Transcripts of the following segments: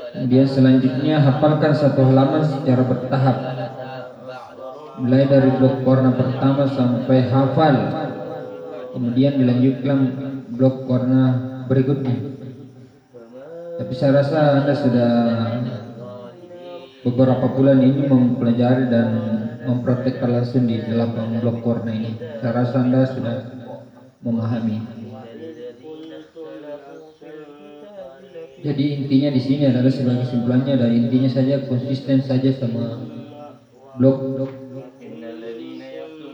Kemudian selanjutnya hafalkan satu halaman secara bertahap, mulai dari blok warna pertama sampai hafal. Kemudian dilanjutkan blok warna berikutnya. Tapi saya rasa Anda sudah beberapa bulan ini mempelajari dan mempraktikkan langsung di 8 blok warna ini. Saya rasa Anda sudah memahami. Jadi intinya di sini adalah sebagai kesimpulannya dan intinya saja konsisten saja sama blok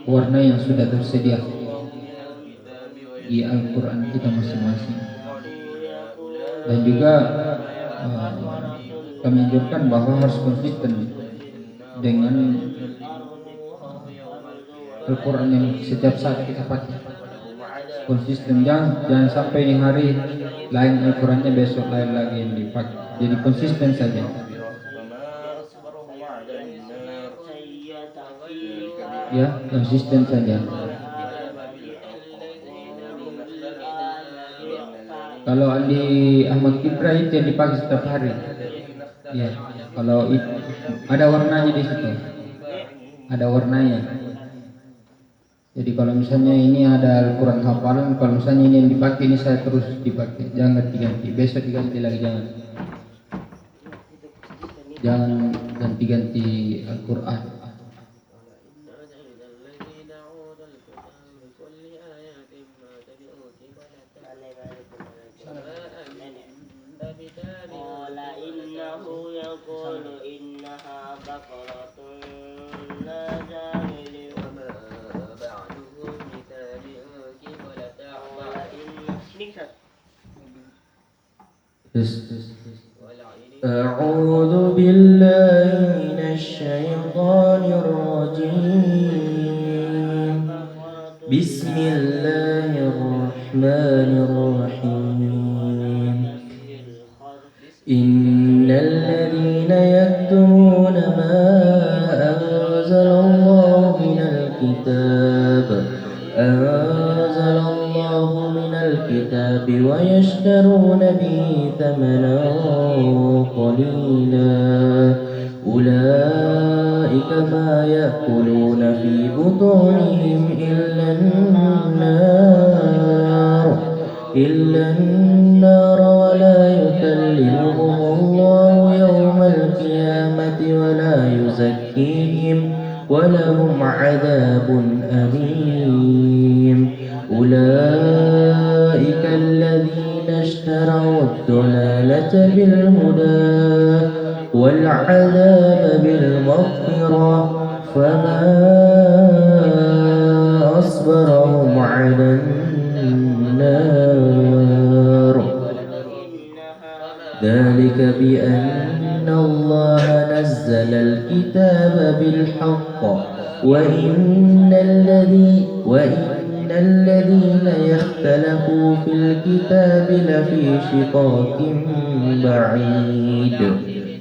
warna yang sudah tersedia di Al-Quran kita masing-masing. Dan juga kami anjurkan bahwa harus konsisten dengan Al-Quran yang setiap saat kita pakai. Konsisten, jangan sampai ini hari lain Al-Qurannya, besok lain lagi yang dipakai. Jadi konsisten saja. Ya, konsisten saja. Kalau di Ahmad Kibra itu yang dipakai setiap hari. Ya, kalau ada warnanya di situ. Ada warnanya. Jadi kalau misalnya ini ada Al-Quran hafalan, kalau misalnya ini yang dipakai, ini saya terus dipakai. Jangan ganti-ganti, besok diganti lagi, jangan ganti-ganti Al-Quran. أعوذ بالله من الشيطان الرجيم بسم الله الرحمن الرحيم إن الذين يكتمون ما أنزل الله من الكتاب ويشترون به ثمنا قليلا أولئك ما يأكلون في بطونهم إلا النار ولا يكلمهم الله يوم القيامة ولا يزكيهم ولهم عذاب أليم أولئك الذين اشتروا الضلالة بالهدى والعذاب بالمغفرة فما أصبرهم على النار ذلك بأن الله نزل الكتاب بالحق وإن الذين يختلفوا في الكتاب لفي شقاق بعيد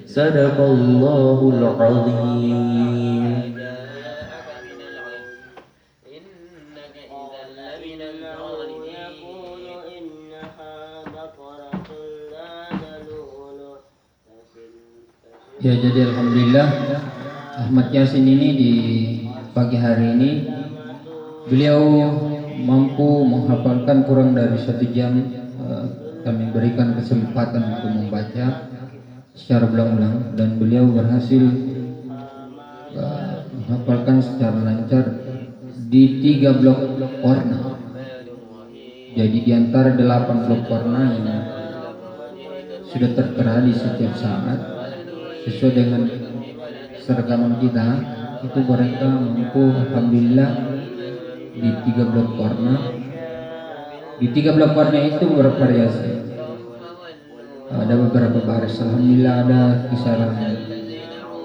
صدق الله العظيم. Ya, jadi alhamdulillah Ahmad Yasin ini di pagi hari ini beliau mampu menghafalkan kurang dari 1 jam. Kami berikan kesempatan untuk membaca secara berulang-ulang dan beliau berhasil menghafalkan secara lancar di 3 blok warna. Jadi di antara 8 blok warna yang sudah tertera di setiap saat sesuai dengan seragaman kita, itu mereka mampu alhamdulillah di 3 blok warna. Di 3 blok warna itu bervariasi. Ada beberapa baris, alhamdulillah ada kisaran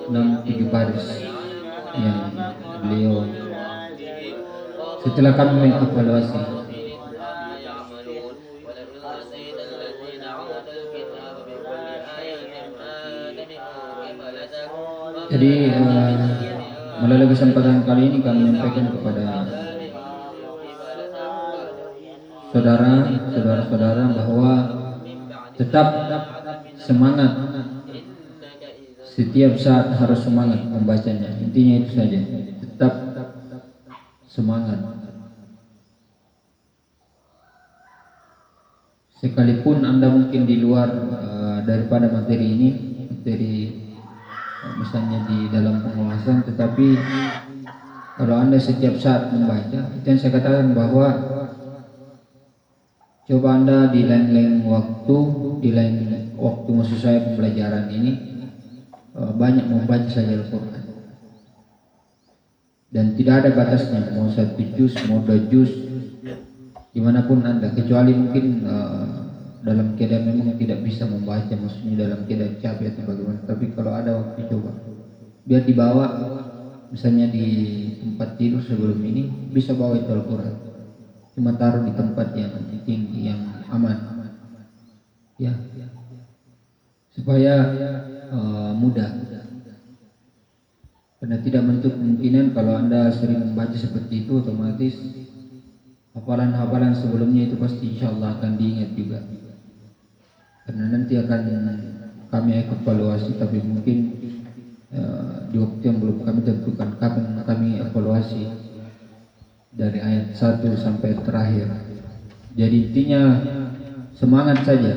6-7 baris yang beliau setelah kami mengevaluasi. Jadi melalui kesempatan kali ini kami menyampaikan kepada saudara-saudara bahwa tetap semangat setiap saat harus semangat membacanya. Intinya itu saja, tetap semangat. Sekalipun Anda mungkin di luar daripada materi ini, materi misalnya di dalam pengawasan, tetapi kalau Anda setiap saat membaca, itu yang saya katakan bahwa coba Anda di lain-lain waktu maksud saya pembelajaran ini banyak membaca saja Al-Quran, dan tidak ada batasnya, mau 1 juz, mau 2 juz, dimanapun Anda, kecuali mungkin dalam keadaan memang tidak bisa membaca, maksudnya dalam keadaan capek atau bagaimana. Tapi kalau ada waktu, coba biar dibawa, misalnya di tempat tidur sebelum ini bisa bawa itu Al-Quran, cuma taruh di tempat yang tinggi, yang aman ya, supaya mudah. Karena tidak menutup kemungkinan kalau Anda sering membaca seperti itu, otomatis hafalan-hafalan sebelumnya itu pasti insya Allah akan diingat juga. Karena nanti akan kami evaluasi, tapi mungkin di waktu yang belum kami tentukan kapan kami evaluasi dari ayat 1 sampai terakhir. Jadi intinya semangat saja,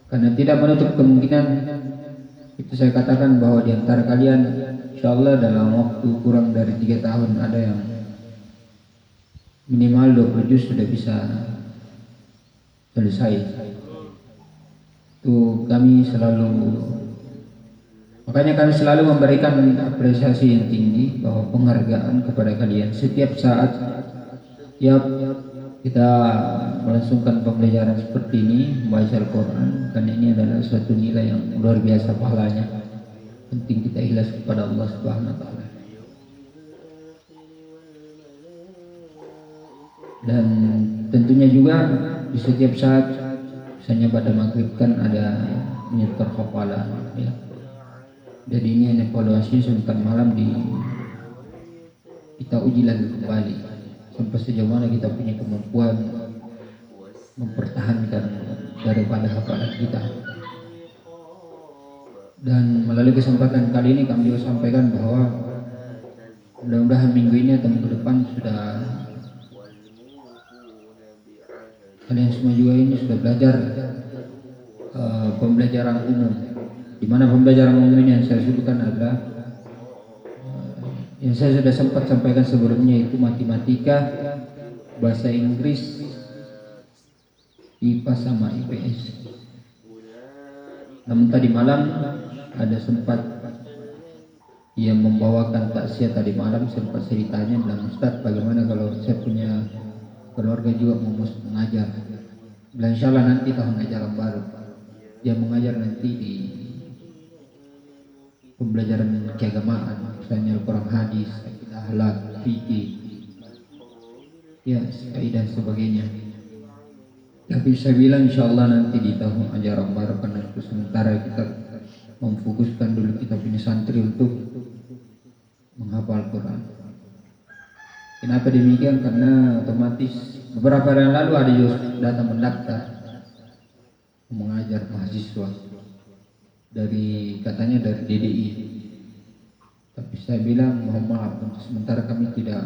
karena tidak menutup kemungkinan, itu saya katakan bahwa di antara kalian insya Allah dalam waktu kurang dari 3 tahun ada yang minimal 20 juz sudah bisa selesai. Itu kami makanya kami selalu memberikan apresiasi yang tinggi, bahwa penghargaan kepada kalian setiap saat. Tiap kita melangsungkan pembelajaran seperti ini, membaca Al-Quran, karena ini adalah suatu nilai yang luar biasa pahalanya. Penting kita ikhlas kepada Allah Subhanahu wa Ta'ala. Dan tentunya juga di setiap saat, misalnya pada maghrib kan ada menyetor hafalan ya. Jadi ini evaluasi sebentar malam kita uji lagi kembali sampai sejauh mana kita punya kemampuan mempertahankan daripada hafalan kita. Dan melalui kesempatan kali ini kami juga sampaikan bahwa mudah-mudahan minggu ini atau minggu depan sudah kalian semua juga ini sudah belajar pembelajaran umum, di mana pembelajaran umum ini yang saya sebutkan adalah yang saya sudah sempat sampaikan sebelumnya, itu matematika, bahasa Inggris, IPA sama IPS. Namun tadi malam ada sempat yang membawakan takziah tadi malam, sempat ceritanya bilang, Ustaz bagaimana kalau saya punya keluarga juga mau mengajar. Dan insya Allah nanti tahun ajaran baru dia mengajar nanti di pembelajaran keagamaan, misalnya Al-Quran, hadis, akhlak, fikih, ya, dan sebagainya. Tapi saya bilang insya Allah nanti di tahun ajaran baru, karena itu sementara kita memfokuskan dulu kita punya santri untuk menghafal Al-Quran. Kenapa demikian? Karena otomatis beberapa hari yang lalu ada yang datang mendaftar mengajar mahasiswa katanya dari DDI. Tapi saya bilang mohon maaf, untuk sementara kami tidak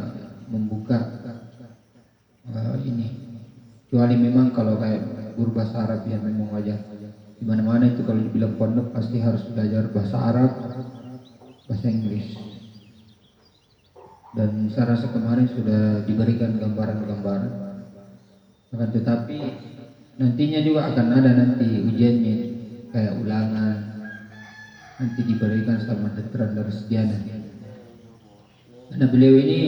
membuka ini, kecuali memang kalau kayak guru bahasa Arab yang memang wajah di mana-mana itu, kalau dibilang pondok pasti harus belajar bahasa Arab, bahasa Inggris. Dan saya rasa kemarin sudah diberikan gambaran-gambaran. Akan tetapi nantinya juga akan ada nanti ujiannya, kayak ulangan, nanti diberikan sama Dr. Darusdiana. Karena beliau ini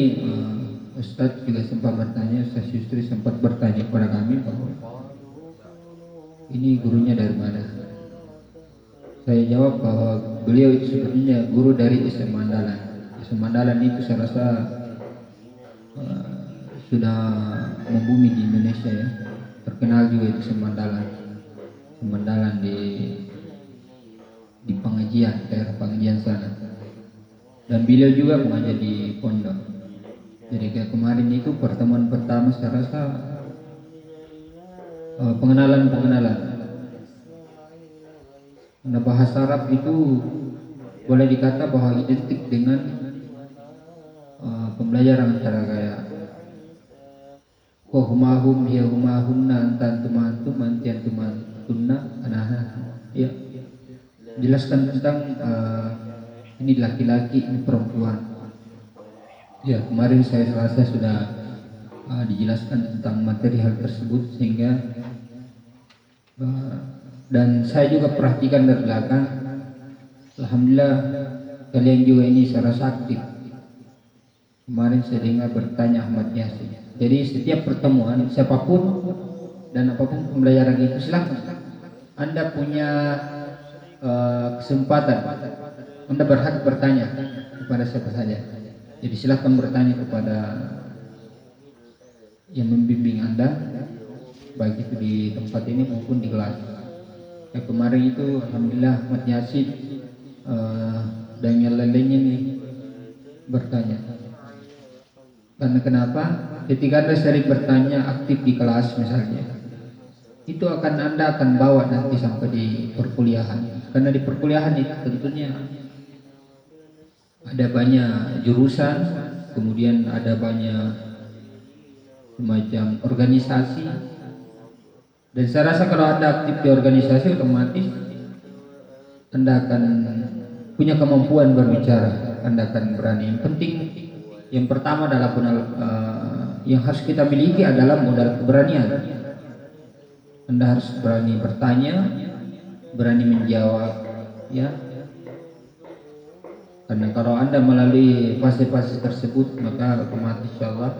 Ustadz juga sempat bertanya, Ustadz Yusri sempat bertanya kepada kami bahwa ini gurunya dari mana. Saya jawab bahwa beliau itu sebenarnya guru dari SM Mandalan. SM Mandalan itu saya rasa sudah membumi di Indonesia ya, terkenal juga itu Semandalan di pengajian, daerah pengajian sana. Dan beliau juga mengajar di pondok. Jadi kayak kemarin itu pertemuan pertama saya rasa pengenalan. Nah, bahasa Arab itu boleh dikata bahwa identik dengan pembelajaran antara kayak humahum hiya humahunna anta antum antum anti antum antunna ana ya, jelaskan tentang ini laki-laki, ini perempuan. Ya, kemarin saya rasa sudah dijelaskan tentang materi hal tersebut, sehingga dan saya juga perhatikan dari belakang, alhamdulillah kalian juga ini saya rasa aktif. Kemarin saya dengar bertanya Ahmad Yasin. Jadi setiap pertemuan siapapun dan apapun pembelajaran itu, silahkan Anda punya kesempatan, Anda berhak bertanya kepada siapa saja. Jadi silahkan bertanya kepada yang membimbing Anda, baik itu di tempat ini maupun di kelas. Kemarin itu alhamdulillah Ahmad Yasin dan yang lainnya nih bertanya. Karena kenapa? Ketika Anda sering bertanya aktif di kelas misalnya, itu Anda akan bawa nanti sampai di perkuliahan. Karena di perkuliahan itu tentunya ada banyak jurusan, kemudian ada banyak semacam organisasi. Dan saya rasa kalau Anda aktif di organisasi, otomatis Anda akan punya kemampuan berbicara, Anda akan berani. Yang penting, yang pertama adalah yang harus kita miliki adalah modal keberanian. Anda harus berani bertanya, berani menjawab, ya. Karena kalau Anda melalui fase-fase tersebut, maka otomatis insyaallah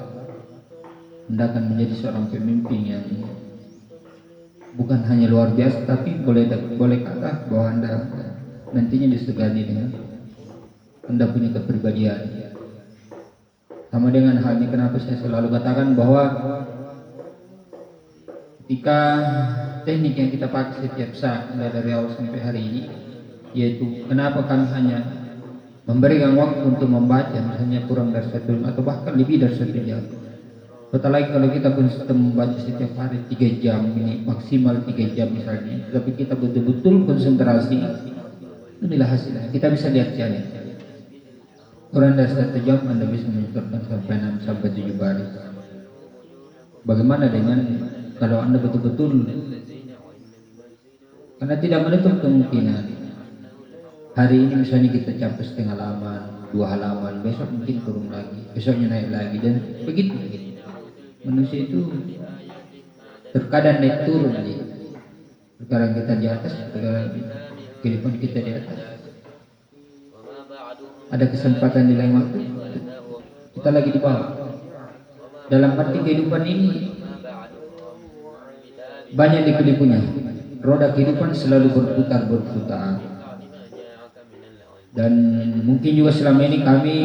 Anda akan menjadi seorang pemimpin yang bukan hanya luar biasa, tapi boleh kata bahwa Anda nantinya disegani dengan Anda punya kepribadian. Sama dengan hal ini, kenapa saya selalu katakan bahwa ketika teknik yang kita pakai setiap saat mulai dari awal sampai hari ini, yaitu kenapa kami hanya memberikan waktu untuk membaca misalnya kurang dari 1 jam atau bahkan lebih dari 1 jam. Apalagi kalau kita konsisten membaca setiap hari 3 jam, ini maksimal 3 jam misalnya, tapi kita betul-betul konsentrasi, inilah hasilnya. Kita bisa lihat jalan. Kurang dari 1 jam Anda bisa menyetorkan sampai 6 sampai 7 baris. Bagaimana dengan kalau Anda betul-betul, karena tidak menutup kemungkinan hari ini misalnya kita capai setengah halaman, 2 halaman, besok mungkin turun lagi, besoknya naik lagi, dan begitu. Manusia itu terkadang naik turun nih. Sekarang kita di atas, sekarang kehidupan kita di atas. Ada kesempatan di lain waktu kita lagi di bawah. Dalam arti kehidupan ini banyak liku-likunya. Roda kehidupan selalu berputar. Dan mungkin juga selama ini kami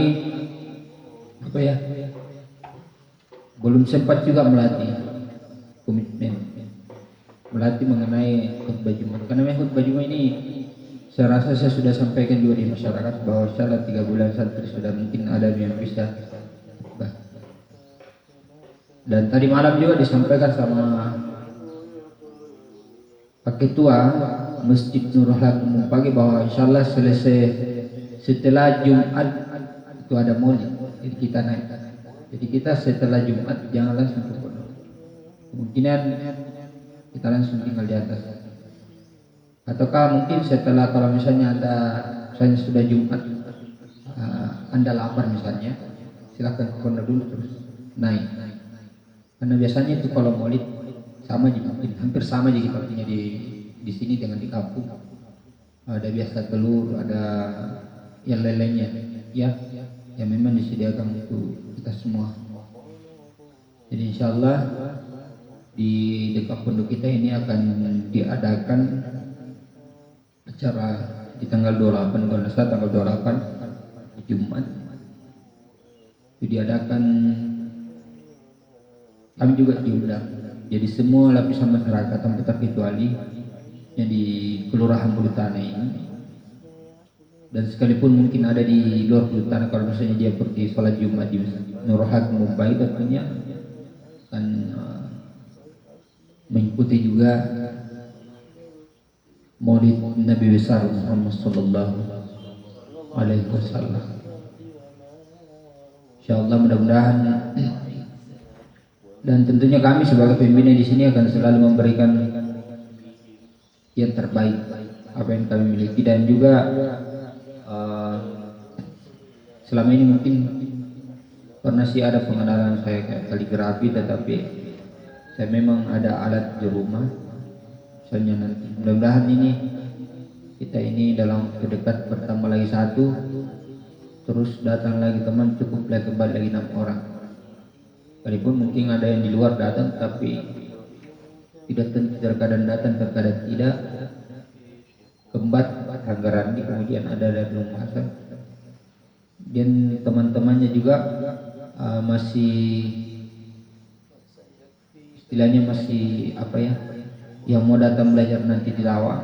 belum sempat juga melatih komitmen, melatih mengenai khutbah Jumat. Karena khutbah Jumat ini saya rasa saya sudah sampaikan juga di masyarakat bahwa setelah 3 bulan santri sudah mungkin ada yang bisa khutbah. Dan tadi malam juga disampaikan sama Pak Ketua Masjid Nurul Hakim pagi bahwa insyaallah selesai setelah Jumat itu ada maulid, jadi kita naik. Jadi kita setelah Jumat jangan langsung ke pondok. Kemungkinan kita langsung tinggal di atas. Ataukah mungkin setelah, kalau misalnya misalnya sudah Jumat, Anda lapar misalnya, silahkan ke pondok dulu terus naik. Karena biasanya itu kalau maulid sama juga, hampir sama aja kita punya di sini dengan di kampung. Ada biasa telur, ada yang lelenya, ya, yang memang disediakan untuk kita semua. Jadi insyaallah di dekat pondok kita ini akan diadakan acara di tanggal 28, kalau tidak salah tanggal 28 Jumat. Itu diadakan, kami juga diundang. Jadi semua lapisan masyarakat tanpa terkecuali yang di Kelurahan Bulutana ini, dan sekalipun mungkin ada di luar Bulutana, kalau misalnya dia pergi sholat Jumat di Nurul Hakim Mumbai, tentunya akan mengikuti juga Maulid Nabi besar Muhammad sallallahu alaihi wasallam. Insyaallah mudah-mudahan dan tentunya kami sebagai pembina di sini akan selalu memberikan yang terbaik apa yang kami miliki, dan juga selama ini mungkin pernah sih ada pengenalan saya kayak kaligrafi, tetapi saya memang ada alat di rumah. Misalnya nanti mudah-mudahan ini kita ini dalam dekat bertambah lagi satu, terus datang lagi teman, cukuplah kembali lagi 6 orang. Sekalipun mungkin ada yang di luar datang, tapi tidak tentu, terkadang datang terkadang tidak. Kembar Ranggarandi, kemudian ada dari rumah saya, dan teman-temannya juga masih istilahnya masih apa ya, yang mau datang belajar nanti tilawah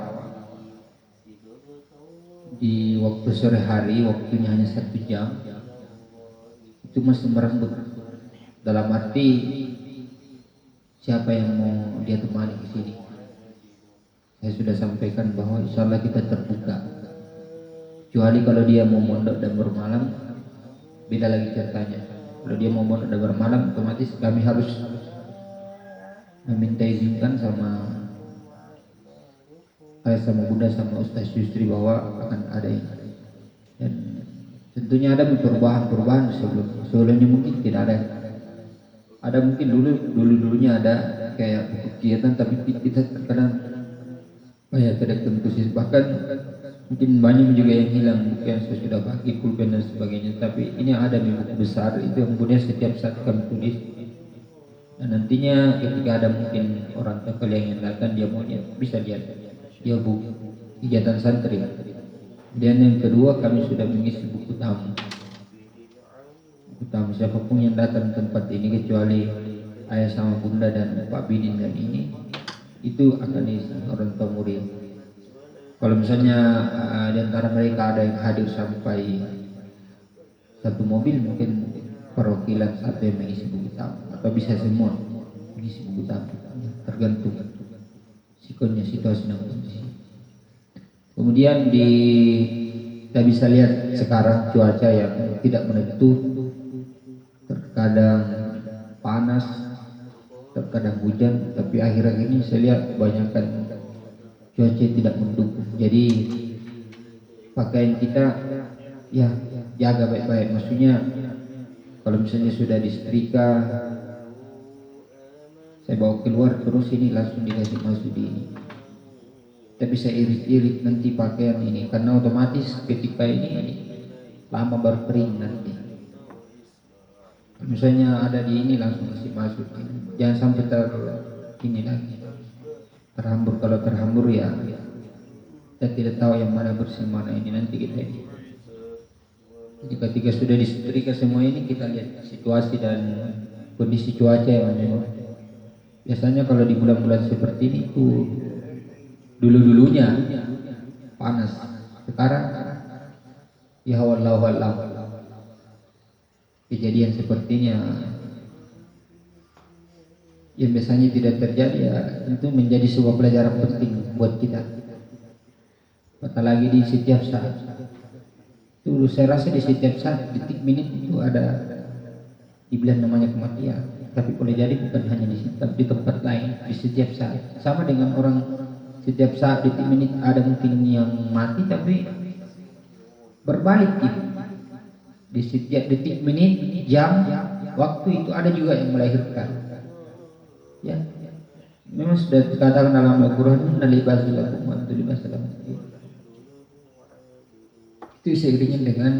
di waktu sore hari, waktunya hanya 1 jam, itu masih merembet. Dalam arti siapa yang mau dia temani ke sini, saya sudah sampaikan bahwa insya Allah kita terbuka, kecuali kalau dia mau mondok dan bermalam, beda lagi ceritanya. Kalau dia mau mondok dan bermalam, otomatis kami harus meminta izinkan sama saya, sama Bunda, sama Ustaz Yusri bahwa akan ada ini. Dan tentunya ada perubahan sebelumnya mungkin tidak ada. Ada mungkin dulunya ada kayak kegiatan, tapi kita terkadang tidak tentu sih, bahkan mungkin banyak juga yang hilang, mungkin saya sudah bagi pulpen dan sebagainya. Tapi ini ada buku besar itu yang kemudian setiap saat kami tulis, dan nantinya ketika ada mungkin orang tua yang datang, dia mau bisa lihat dia buku kegiatan santri. Dan yang kedua, kami sudah mengisi buku tamu siapapun yang datang tempat ini, kecuali ayah sama bunda dan Pak Bidin, dan ini itu akan isi orang tua murid. Kalau misalnya di antara mereka ada yang hadir sampai 1 mobil, mungkin perwakilan satu yang mengisi buku tamu, atau bisa semua mengisi buku tamu, tergantung sikonya, situasi dan kondisi. Kemudian kita bisa lihat sekarang cuaca yang tidak menentu, terkadang panas, terkadang hujan, tapi akhir-akhir ini saya lihat kebanyakan cuaca tidak mendukung. Jadi pakaian kita ya jaga baik-baik, maksudnya kalau misalnya sudah disetrika, saya bawa keluar, terus ini langsung dikasih masuk di ini. Kita bisa irit-irit nanti pakaian ini, karena otomatis ketika ini lama baru kering nanti. Misalnya ada di ini langsung kasih masuk, jangan sampai ini lagi terhambur. Kalau terhambur ya kita tidak tahu yang mana bersih mana ini nanti kita ini. Jadi ketika sudah disetrika semua ini, kita lihat situasi dan kondisi cuaca yang memang. Biasanya kalau di bulan-bulan seperti ini tuh dulunya panas, sekarang ya wallahu a'lam. Kejadian sepertinya yang biasanya tidak terjadi, ya itu menjadi sebuah pelajaran penting buat kita. Apalagi di setiap saat. Itu saya rasa di setiap saat, detik, menit itu ada dibilang namanya kematian. Tapi boleh jadi bukan hanya di situ, tapi di tempat lain, di setiap saat. Sama dengan orang, setiap saat, detik, menit ada mungkin yang mati, tapi berbalik gitu. Di setiap detik, menit, jam, waktu itu ada juga yang melahirkan. Ya, memang sudah dikatakan dalam Al-Quran, nalibasul lakum wa antum libasul lahum. Itu seiringnya dengan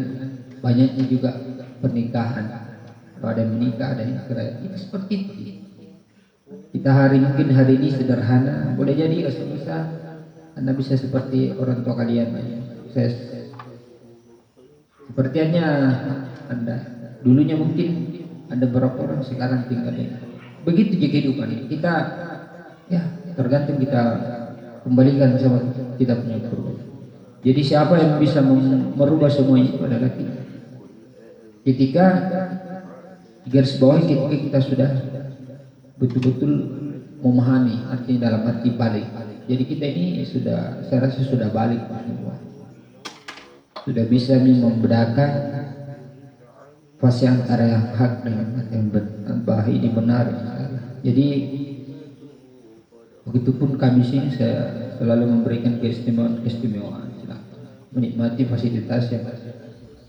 banyaknya juga pernikahan. Kalau ada yang menikah, ada yang cerai, itu seperti itu. Kita mungkin hari ini sederhana, boleh jadi bisa Anda bisa seperti orang tua kalian. Saya sepertinya Anda dulunya mungkin ada berapa orang, sekarang tinggal ini. Begitu juga kehidupan ini. Kita ya tergantung kita kembalikan sama kita punya perubahan. Jadi siapa yang bisa merubah semua itu adalah kita. Ketika garis bawah, ketika kita sudah betul-betul memahami, artinya dalam arti balik, Jadi kita ini sudah, saya rasa sudah balik semua, sudah bisa membedakan fase antara yang hak dengan yang benar, ini benar, ini salah. Jadi begitupun kami sini, saya selalu memberikan keistimewaan, menikmati fasilitas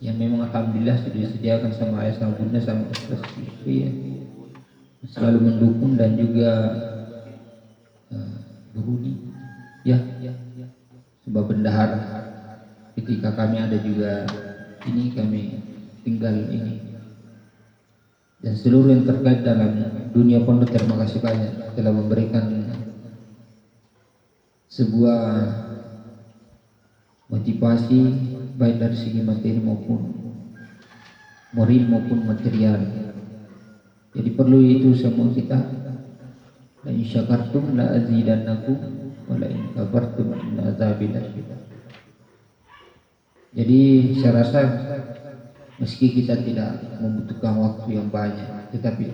yang memang alhamdulillah sudah disediakan sama ayah, sama bunda, sama ustaz ya. Selalu mendukung dan juga berhuni ya, sebab bendahara ketika kami ada juga ini, kami tinggal ini, dan seluruh yang terkait dalam dunia pondok, terima kasih banyak telah memberikan sebuah motivasi baik dari segi materi maupun moral maupun material. Jadi perlu itu semua kita. La in syakartum la azidannakum wa la in kafartum inna azabi lasyadid. Jadi saya rasa meski kita tidak membutuhkan waktu yang banyak, tetapi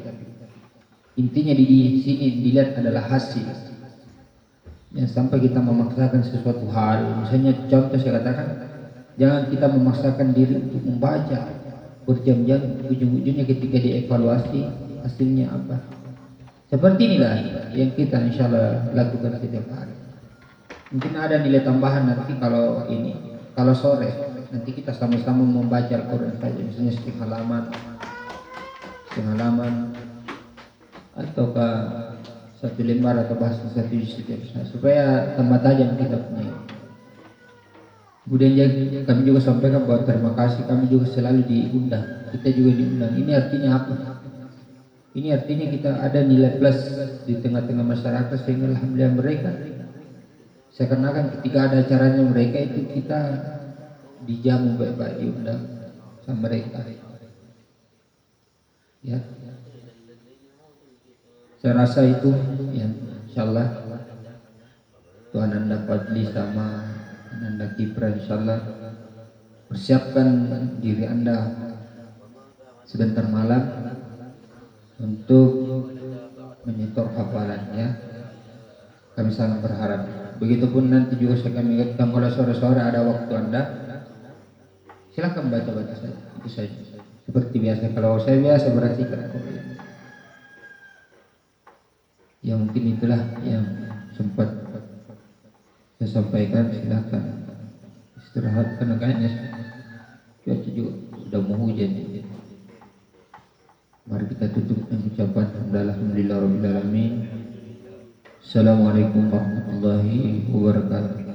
intinya di sini dilihat adalah hasil. Yang sampai kita memaksakan sesuatu hal, misalnya contoh saya katakan, jangan kita memaksakan diri untuk membaca berjam-jam, ujung-ujungnya ketika dievaluasi hasilnya apa. Seperti inilah yang kita insya Allah lakukan setiap hari. Mungkin ada nilai tambahan nanti kalau sore nanti kita sama-sama membaca Al-Quran saja, misalnya setengah halaman ataukah satu lembar atau bahasa satu setiap saat, supaya tambah tajam kita punya. Kemudian kami juga sampaikan bahwa terima kasih, kami juga selalu diundang, kita juga diundang. Ini artinya apa? Ini artinya kita ada nilai plus di tengah-tengah masyarakat, sehingga alhamdulillah mereka, saya kenakan ketika ada acaranya mereka itu kita dijamu baik-baik, diundang sama mereka ya. Saya rasa itu yang insyaallah Tuhan Anda Fadli sama Anda Kipra, insyaallah persiapkan diri Anda sebentar malam untuk menyetor hafalannya. Kami sangat berharap. Begitupun nanti juga saya kami ingatkan, kalau sore-sore ada waktu Anda, silakan baca-baca saja, itu saja. Seperti biasa, kalau saya biasa berarti kan. Ya mungkin itulah yang sempat saya sampaikan. Silakan istirahat karena kayaknya cuaca juga sudah mau hujan. Mari kita tutup dengan ucapan alhamdulillahirabbil alamin. Assalamualaikum warahmatullahi wabarakatuh.